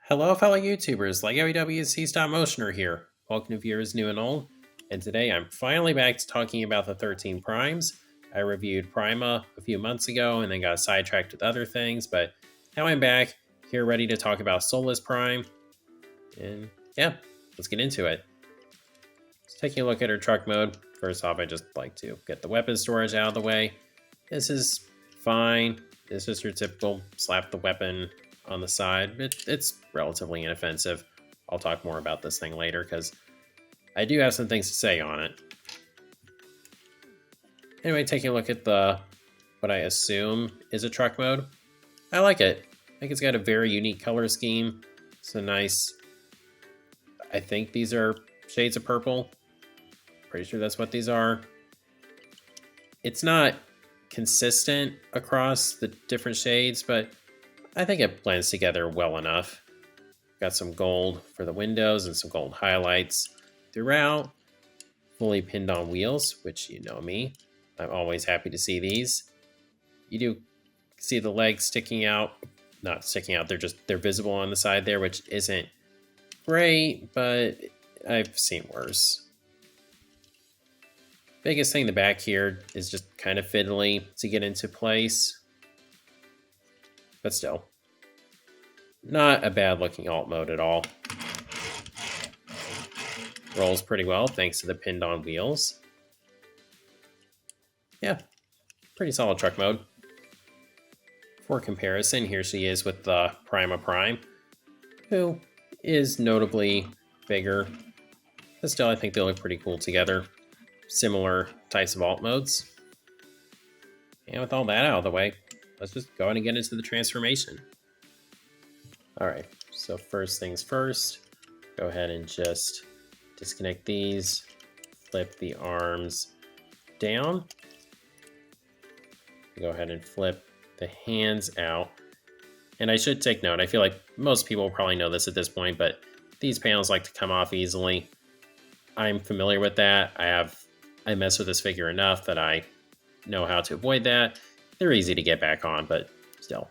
Hello, fellow YouTubers. Like AotP Stop Motioner here. Welcome to viewers new and old. And today I'm finally back to talking about the 13 primes. I reviewed Prima a few months ago and then got sidetracked with other things, but now I'm back here ready to talk about Solus Prime. And yeah, let's get into it. Just taking a look at her truck mode. First off, I just like to get the weapon storage out of the way. This is fine. It's just your typical slap the weapon on the side. It's relatively inoffensive. I'll talk more about this thing later because I do have some things to say on it. Anyway, taking a look at what I assume is a truck mode. I like it. I think it's got a very unique color scheme. It's a nice, I think these are shades of purple. Pretty sure that's what these are. It's not consistent across the different shades, but I think it blends together well enough. Got some gold for the windows and some gold highlights throughout. Fully pinned on wheels, which you know me. I'm always happy to see these. You do see the legs sticking out. Not sticking out, they're visible on the side there, which isn't great, but I've seen worse. Biggest thing in the back here is just kind of fiddly to get into place. But still, not a bad looking alt mode at all. Rolls pretty well thanks to the pinned on wheels. Yeah, pretty solid truck mode. For comparison, here she is with the Prima Prime, who is notably bigger. But still, I think they look pretty cool together. Similar types of alt modes. And with all that out of the way, let's just go ahead and get into the transformation. Alright, so first things first, go ahead and just disconnect these, flip the arms down, go ahead and flip the hands out. And I should take note, I feel like most people probably know this at this point, but these panels like to come off easily. I'm familiar with that. I mess with this figure enough that I know how to avoid that. They're easy to get back on, but still,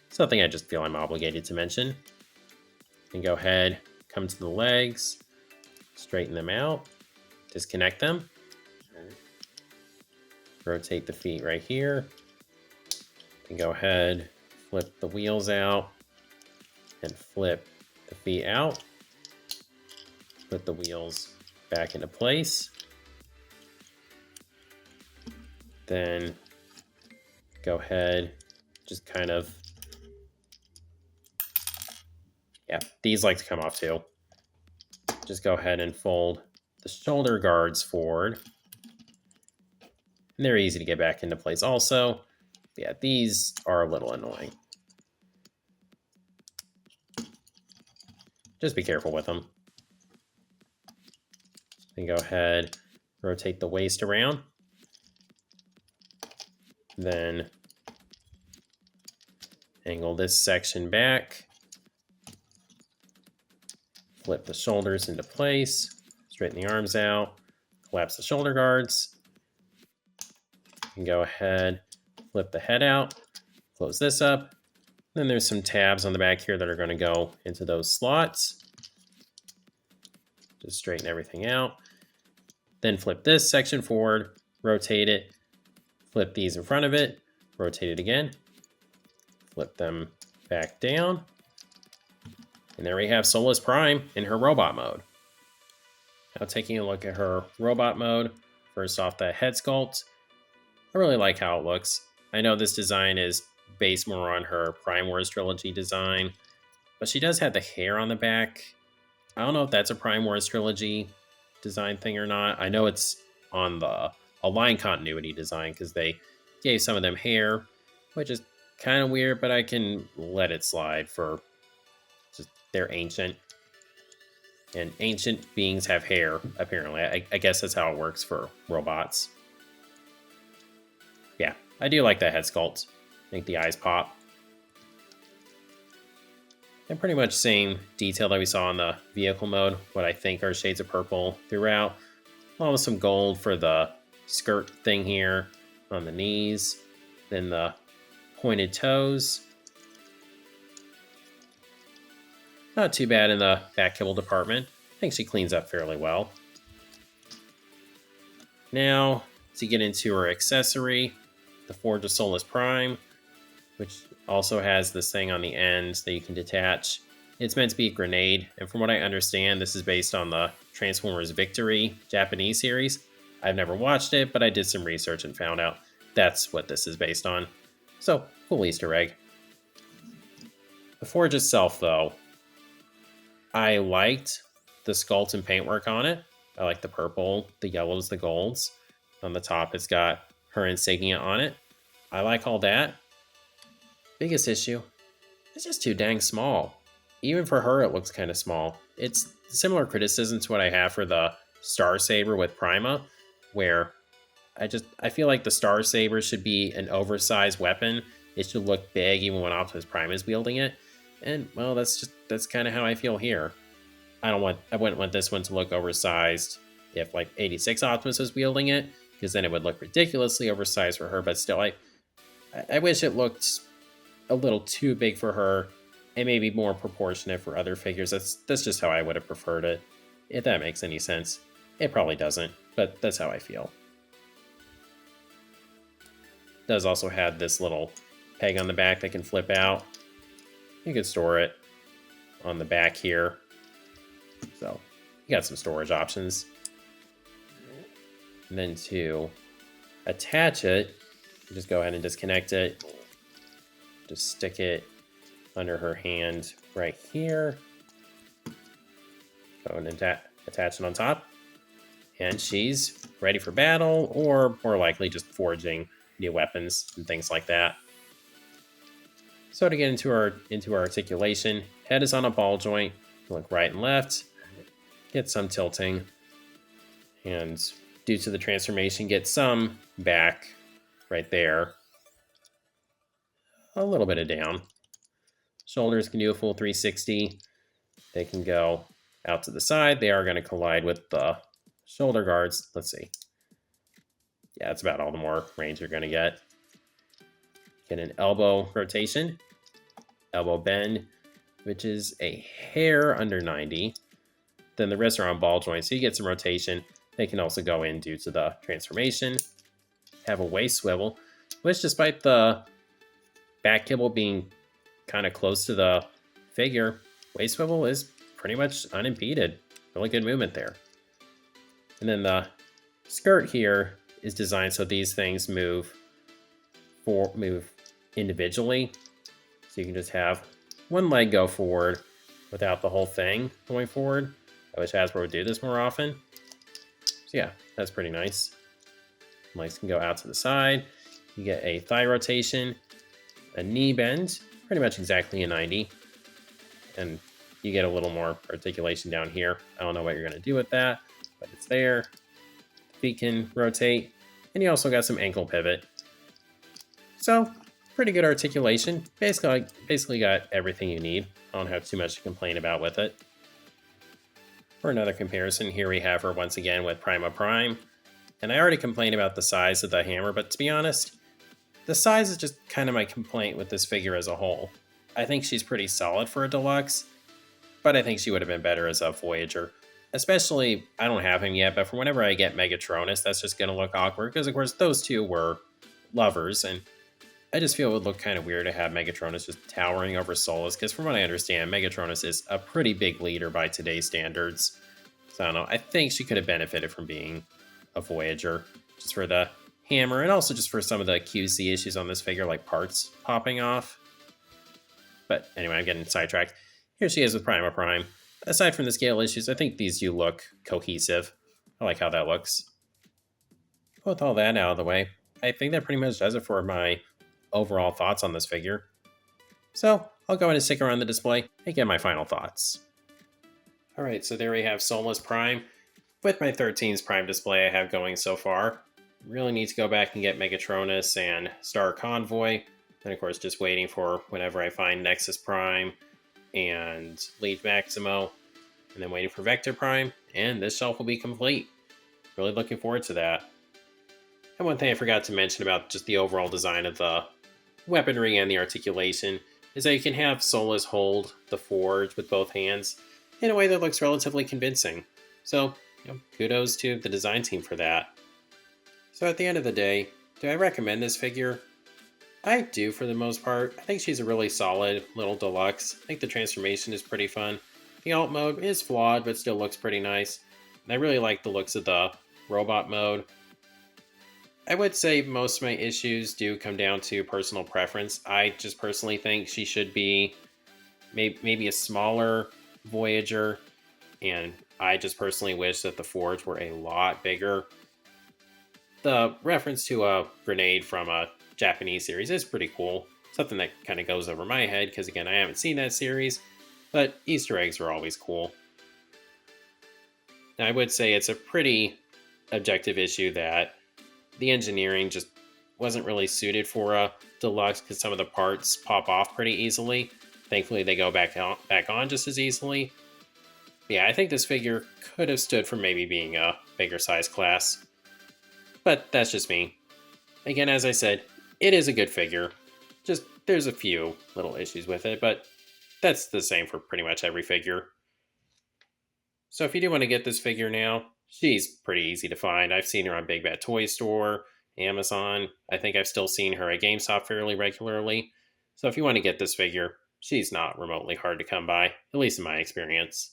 something I just feel I'm obligated to mention. And go ahead, come to the legs, straighten them out, disconnect them, rotate the feet right here, and go ahead, flip the wheels out, and flip the feet out, put the wheels back into place. Then go ahead, just kind of, yeah, these like to come off too. Just go ahead and fold the shoulder guards forward. And they're easy to get back into place also. Yeah, these are a little annoying. Just be careful with them. Then go ahead, rotate the waist around. Then angle this section back. Flip the shoulders into place. Straighten the arms out. Collapse the shoulder guards. And go ahead, flip the head out. Close this up. Then there's some tabs on the back here that are going to go into those slots. Just straighten everything out. Then flip this section forward. Rotate it. Flip these in front of it, rotate it again, flip them back down, and there we have Solus Prime in her robot mode. Now taking a look at her robot mode, first off the head sculpt, I really like how it looks. I know this design is based more on her Prime Wars trilogy design, but she does have the hair on the back. I don't know if that's a Prime Wars trilogy design thing or not. I know it's on the line continuity design because they gave some of them hair, which is kind of weird, but I can let it slide for just they're ancient. And ancient beings have hair, apparently. I guess that's how it works for robots. Yeah, I do like that head sculpt. I think the eyes pop. And pretty much same detail that we saw in the vehicle mode, what I think are shades of purple throughout. Along with some gold for the skirt thing here on the knees, then the pointed toes, Not too bad in the back kibble department. I think she cleans up fairly well. Now, to get into her accessory, the Forge of Solus Prime, which also has this thing on the end that you can detach. It's meant to be a grenade, and from what I understand, this is based on the Transformers Victory Japanese series. I've never watched it, but I did some research and found out that's what this is based on. So, cool Easter egg. The Forge itself, though, I liked the sculpt and paintwork on it. I like the purple, the yellows, the golds. On the top, it's got her insignia on it. I like all that. Biggest issue, it's just too dang small. Even for her, it looks kind of small. It's similar criticism to what I have for the Star Saber with Prima, where I feel like the Star Saber should be an oversized weapon. It should look big even when Optimus Prime is wielding it. And well, that's kind of how I feel here. I wouldn't want this one to look oversized if like 86 Optimus was wielding it, because then it would look ridiculously oversized for her. But still, I wish it looked a little too big for her and maybe more proportionate for other figures. That's just how I would have preferred it. If that makes any sense. It probably doesn't, but that's how I feel. It does also have this little peg on the back that can flip out. You could store it on the back here. So you got some storage options. And then to attach it, you just go ahead and disconnect it. Just stick it under her hand right here. Go and attach it on top. And she's ready for battle, or more likely just forging new weapons and things like that. So to get into our articulation, head is on a ball joint. Look right and left. Get some tilting. And due to the transformation, get some back right there. A little bit of down. Shoulders can do a full 360. They can go out to the side. They are going to collide with the shoulder guards. Let's see. Yeah, that's about all the more range you're going to get. Get an elbow rotation. Elbow bend, which is a hair under 90. Then the wrists are on ball joints, so you get some rotation. They can also go in due to the transformation. Have a waist swivel, which despite the back kibble being kind of close to the figure, waist swivel is pretty much unimpeded. Really good movement there. And then the skirt here is designed so these things move individually. So you can just have one leg go forward without the whole thing going forward. I wish Hasbro would do this more often. So yeah, that's pretty nice. Legs can go out to the side. You get a thigh rotation, a knee bend, pretty much exactly a 90. And you get a little more articulation down here. I don't know what you're going to do with that, but it's there. Feet can rotate. And you also got some ankle pivot. So, pretty good articulation. Basically got everything you need. I don't have too much to complain about with it. For another comparison, here we have her once again with Prima Prime. And I already complained about the size of the hammer, but to be honest, the size is just kind of my complaint with this figure as a whole. I think she's pretty solid for a deluxe, but I think she would have been better as a Voyager. Especially, I don't have him yet, but for whenever I get Megatronus, that's just going to look awkward, because of course those two were lovers, and I just feel it would look kind of weird to have Megatronus just towering over Solus, because from what I understand, Megatronus is a pretty big leader by today's standards. So I don't know, I think she could have benefited from being a Voyager, just for the hammer, and also just for some of the QC issues on this figure, like parts popping off. But anyway, I'm getting sidetracked. Here she is with Prima Prime. Aside from the scale issues, I think these do look cohesive. I like how that looks. With all that out of the way, I think that pretty much does it for my overall thoughts on this figure. So I'll go ahead and stick around the display and get my final thoughts. Alright, so there we have Solus Prime. With my 13's Prime display I have going so far, really need to go back and get Megatronus and Star Convoy. And of course just waiting for whenever I find Nexus Prime and Lead Maximo, and then waiting for Vector Prime, and this shelf will be complete. Really looking forward to that. And one thing I forgot to mention about just the overall design of the weaponry and the articulation is that you can have Solus hold the forge with both hands in a way that looks relatively convincing. So, kudos to the design team for that. So at the end of the day, do I recommend this figure? I do for the most part. I think she's a really solid little deluxe. I think the transformation is pretty fun. The alt mode is flawed, but still looks pretty nice. And I really like the looks of the robot mode. I would say most of my issues do come down to personal preference. I just personally think she should be maybe a smaller Voyager, and I just personally wish that the Forge were a lot bigger. The reference to a grenade from a Japanese series is pretty cool. Something that kind of goes over my head because, again, I haven't seen that series, but Easter eggs are always cool. Now, I would say it's a pretty objective issue that the engineering just wasn't really suited for a deluxe because some of the parts pop off pretty easily. Thankfully, they go back on just as easily. Yeah, I think this figure could have stood for maybe being a bigger size class. But that's just me. Again, as I said, it is a good figure. Just there's a few little issues with it, but that's the same for pretty much every figure. So if you do want to get this figure now, she's pretty easy to find. I've seen her on Big Bad Toy Store, Amazon. I think I've still seen her at GameStop fairly regularly. So if you want to get this figure, she's not remotely hard to come by, at least in my experience.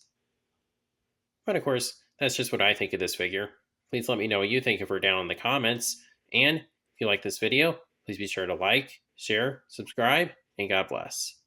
But of course, that's just what I think of this figure. Please let me know what you think of her down in the comments. And if you like this video, please be sure to like, share, subscribe, and God bless.